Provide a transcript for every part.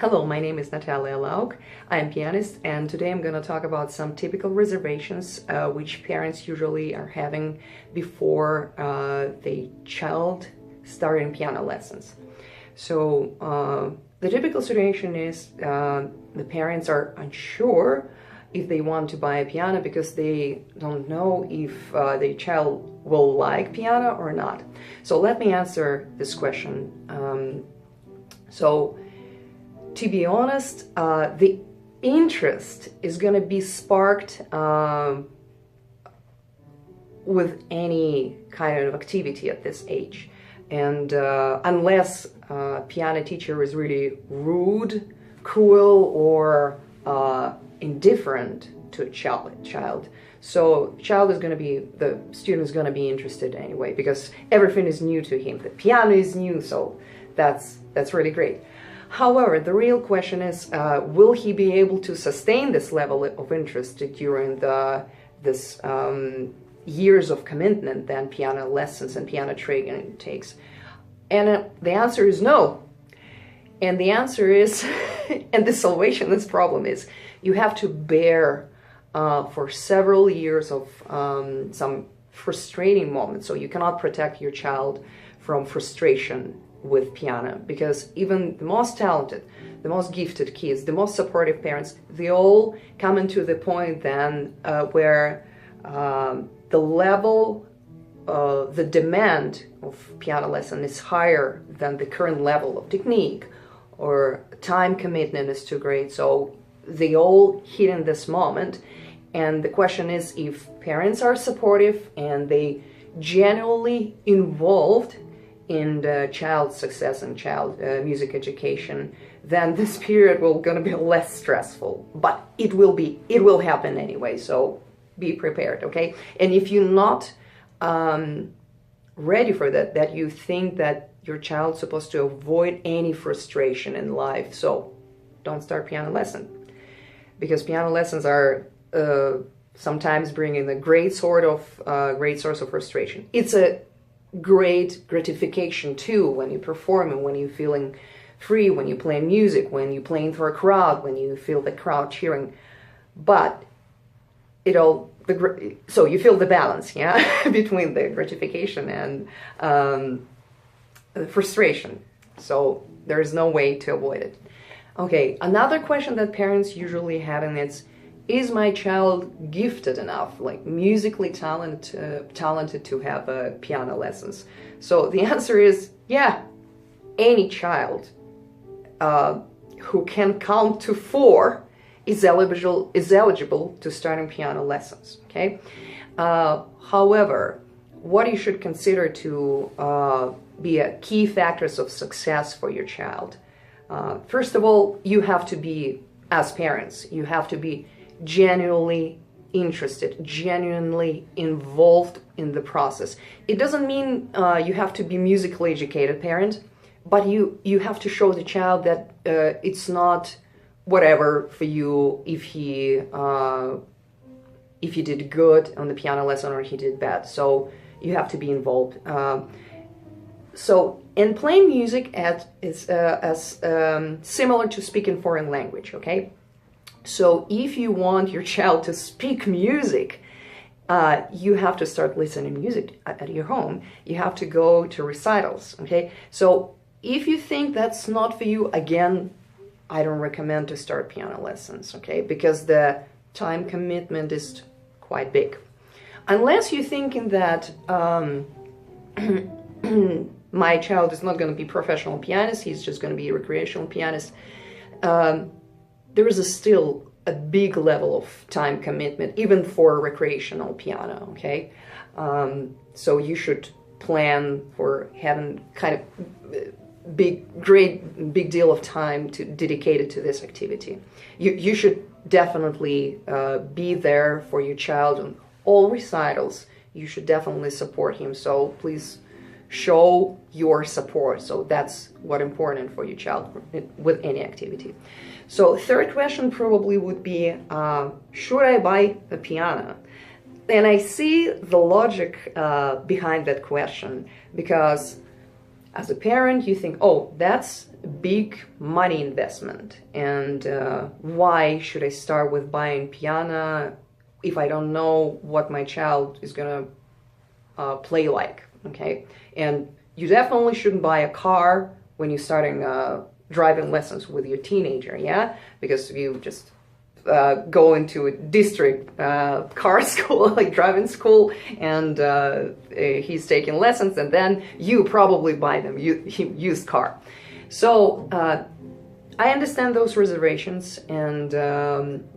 Hello, my name is Natalia Lauk. I am pianist, and today I'm going to talk about some typical reservations which parents usually are having before the child starting piano lessons. So the typical situation is the parents are unsure if they want to buy a piano because they don't know if the child will like piano or not. So let me answer this question. To be honest, the interest is going to be sparked with any kind of activity at this age. And unless a piano teacher is really rude, cruel, or indifferent to a child. So the student is going to be interested anyway, because everything is new to him. The piano is new, so that's really great. However, the real question is, will he be able to sustain this level of interest during this years of commitment that piano lessons and piano training takes? And the answer is no. And the answer is, and the salvation of this problem is, you have to bear for several years of some frustrating moments. So you cannot protect your child from frustration with piano, because even the most talented, the most gifted kids, the most supportive parents, they all come into the point then where the level, the demand of piano lesson is higher than the current level of technique, or time commitment is too great. So they all hit in this moment, and the question is, if parents are supportive and they genuinely involved in the child's success and child music education, then this period will gonna be less stressful. But it will happen anyway, so be prepared, okay? And if you're not ready for that you think that your child's supposed to avoid any frustration in life, so don't start piano lesson, because piano lessons are sometimes bringing a great source of frustration. It's a great gratification too when you perform and when you're feeling free, when you play music, when you're playing for a crowd, when you feel the crowd cheering. But so you feel the balance, yeah, between the gratification and the frustration. So there's no way to avoid it. Okay, another question that parents usually have, and it's, is my child gifted enough, like musically talented to have piano lessons? So the answer is, yeah, any child who can count to 4 is eligible to starting piano lessons, okay? However, what you should consider to be a key factors of success for your child. First of all, you have to be, as parents, you have to be genuinely interested, genuinely involved in the process. It doesn't mean you have to be musically educated parent, but you have to show the child that it's not whatever for you if he did good on the piano lesson or he did bad. So you have to be involved. And playing music is as similar to speaking foreign language, okay? So if you want your child to speak music, you have to start listening to music at your home. You have to go to recitals, okay? So if you think that's not for you, again, I don't recommend to start piano lessons, okay? Because the time commitment is quite big. Unless you're thinking that my child is not going to be a professional pianist, he's just going to be a recreational pianist, there is still a big level of time commitment, even for recreational piano, okay? So you should plan for having kind of big deal of time dedicated to this activity. You should definitely be there for your child on all recitals. You should definitely support him, so please show your support. So that's what's important for your child with any activity. So third question probably would be, should I buy a piano? And I see the logic behind that question, because As a parent, you think, oh, that's a big money investment, and why should I start with buying piano if I don't know what my child is gonna play like, okay? And you definitely shouldn't buy a car when you're starting driving lessons with your teenager, yeah? Because you just go into a district car school, like driving school, and he's taking lessons, and then you probably buy them used car. So I understand those reservations, and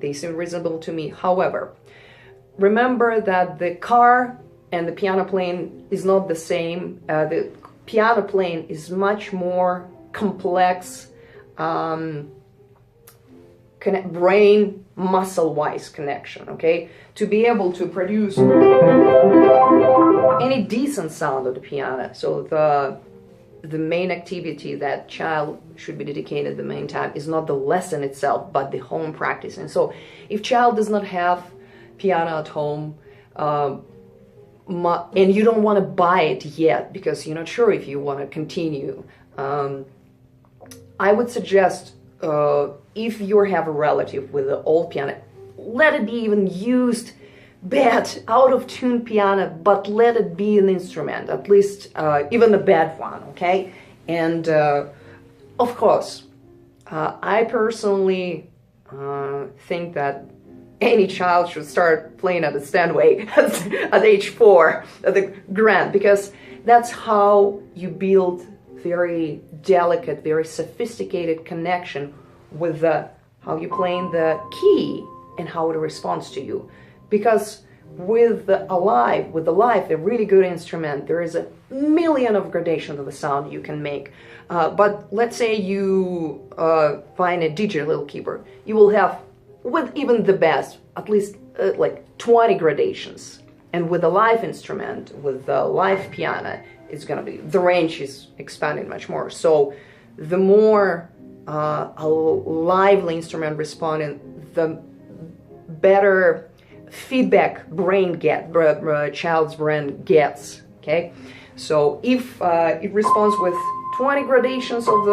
they seem reasonable to me. However, remember that the car and the piano playing is not the same. The piano playing is much more complex, brain muscle-wise connection, okay? To be able to produce any decent sound of the piano, so the main activity that child should be dedicated the main time is not the lesson itself, but the home practice. And so if child does not have piano at home, and you don't want to buy it yet because you're not sure if you want to continue, I would suggest, if you have a relative with an old piano, let it be even used, bad, out-of-tune piano, but let it be an instrument, at least even a bad one, okay? And of course, I personally think that any child should start playing at the Steinway at age 4, at the grand, because that's how you build very delicate, very sophisticated connection with how you're playing the key and how it responds to you. Because with the Alive, a really good instrument, there is a million of gradations of the sound you can make. But let's say you find a digital keyboard, you will have, with even the best, at least like 20 gradations. And with a live instrument, with the live piano, it's gonna be, the range is expanding much more. So the more a lively instrument responding, the better feedback child's brain gets, okay? So if it responds with 20 gradations of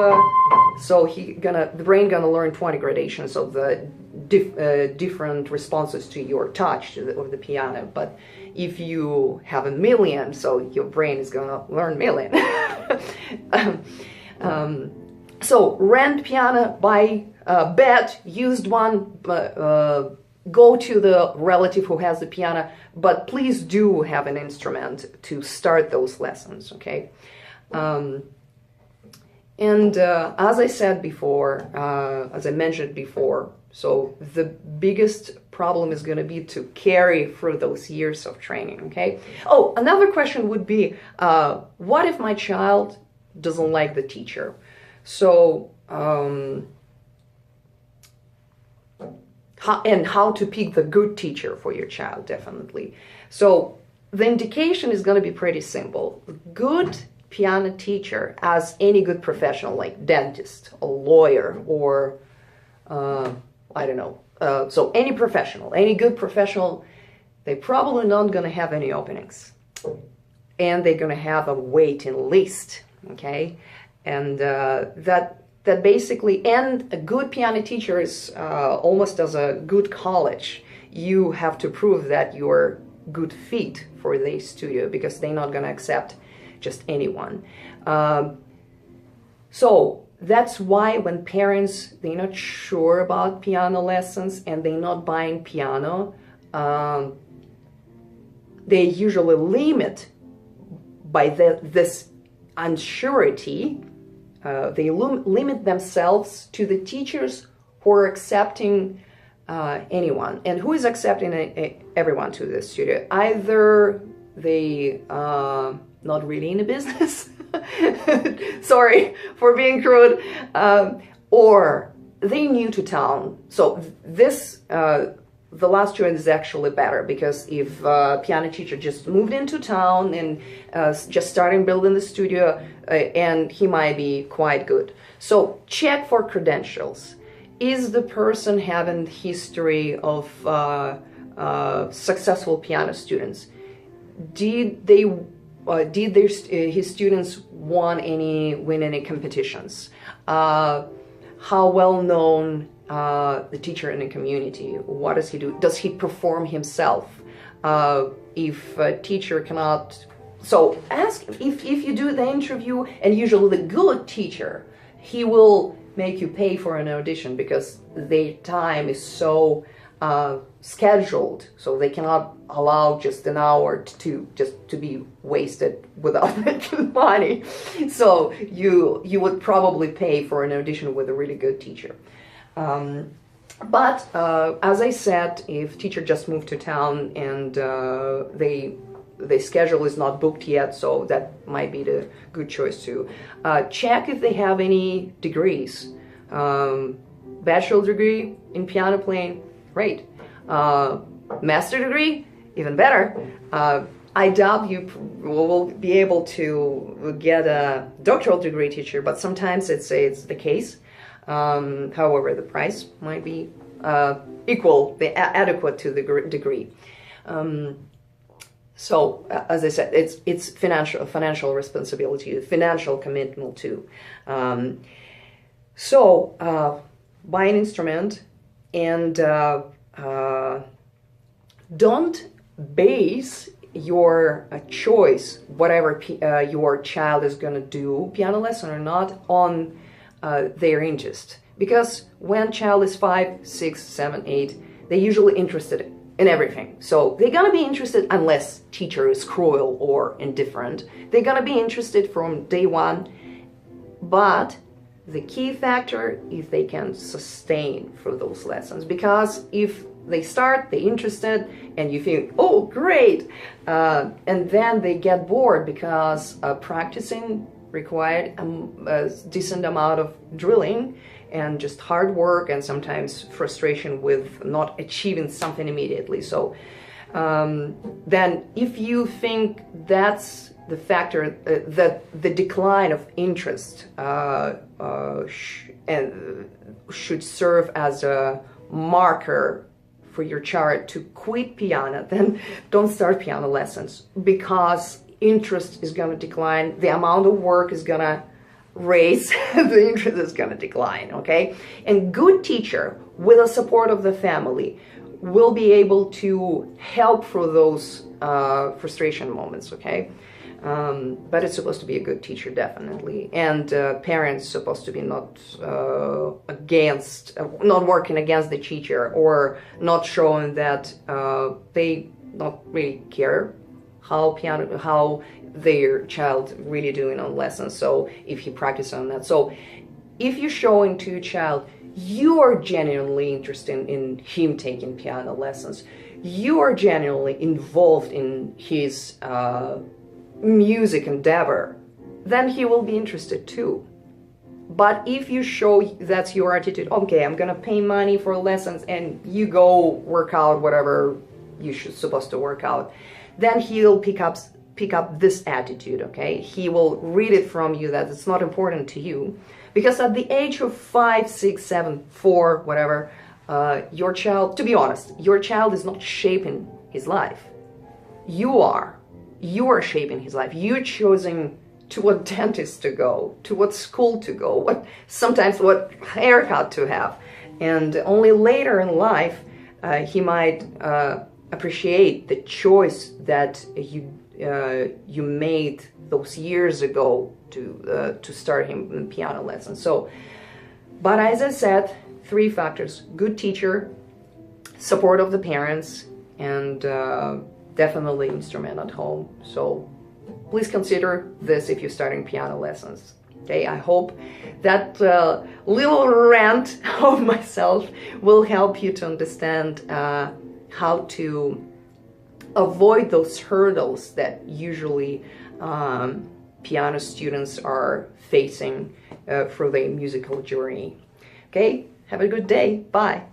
so the brain gonna learn 20 gradations of the different responses to your touch of the piano. But if you have a million, so your brain is gonna learn million. So rent piano, buy bet used one, go to the relative who has the piano, but please do have an instrument to start those lessons, okay? And as I said before, as I mentioned before, so the biggest problem is going to be to carry through those years of training, okay? Oh, another question would be, what if my child doesn't like the teacher? So, how to pick the good teacher for your child, definitely. So the indication is going to be pretty simple. Good piano teacher, as any good professional like dentist, a lawyer, or I don't know, so any professional, any good professional, they're probably not going to have any openings, and they're going to have a waiting list, okay? And that basically, and a good piano teacher is almost as a good college. You have to prove that you're good fit for the studio, because they're not going to accept just anyone. So that's why when parents, they're not sure about piano lessons and they're not buying piano, they usually limit by this unsurety. They limit themselves to the teachers who are accepting anyone. And who is accepting everyone to the studio? Either they not really in the business, sorry for being crude, or they new to town. So this, the last choice is actually better, because if a piano teacher just moved into town and just starting building the studio, and he might be quite good. So check for credentials. Is the person having history of successful piano students? Did they did his students win any competitions? How well known the teacher in the community? What does he do? Does he perform himself? If a teacher cannot, so ask if you do the interview, and usually the good teacher, he will make you pay for an audition because their time is so scheduled, so they cannot allow just an hour to be wasted without making money. So you would probably pay for an audition with a really good teacher. But as I said, if teacher just moved to town and the schedule is not booked yet, so that might be the good choice too. Check if they have any degrees. Bachelor degree in piano playing, great. Master degree, even better. I doubt you will be able to get a doctoral degree teacher, but sometimes it's the case. However, the price might be adequate to the degree. So, as I said, it's financial responsibility, financial commitment too. So, buy an instrument and don't base your choice, whatever your child is going to do, piano lesson or not, on their interest. Because when child is 5, 6, 7, 8, they're usually interested in everything. So they're going to be interested unless teacher is cruel or indifferent. They're going to be interested from day one. But the key factor is they can sustain for those lessons. Because if they start, they're interested, and you think, oh, great, and then they get bored because practicing required a decent amount of drilling and just hard work and sometimes frustration with not achieving something immediately. So then if you think that's the factor, that the decline of interest should serve as a marker for your child to quit piano, then don't start piano lessons, because interest is going to decline, the amount of work is going to raise, the interest is going to decline, okay? And good teacher, with the support of the family, will be able to help for those frustration moments, okay? But it's supposed to be a good teacher, definitely. And parents supposed to be not not working against the teacher, or not showing that they not really care how their child really doing on lessons. So if he practices on that. So if you're showing to your child you are genuinely interested in him taking piano lessons, you are genuinely involved in his music endeavor, then he will be interested too. But if you show that's your attitude, okay, I'm gonna pay money for lessons, and you go work out whatever you supposed to work out, then he'll pick up this attitude, okay? He will read it from you that it's not important to you, because at the age of 5, 6, 7, 4, whatever, your child, to be honest, your child is not shaping his life. You are shaping his life. You're choosing to what dentist to go, to what school to go, sometimes what haircut to have. And only later in life, he might appreciate the choice that you made those years ago to start him in piano lessons. So, but as I said, 3 factors: good teacher, support of the parents, and definitely instrument at home. So please consider this if you're starting piano lessons. Okay, I hope that little rant of myself will help you to understand how to avoid those hurdles that usually piano students are facing for their musical journey. Okay, have a good day. Bye.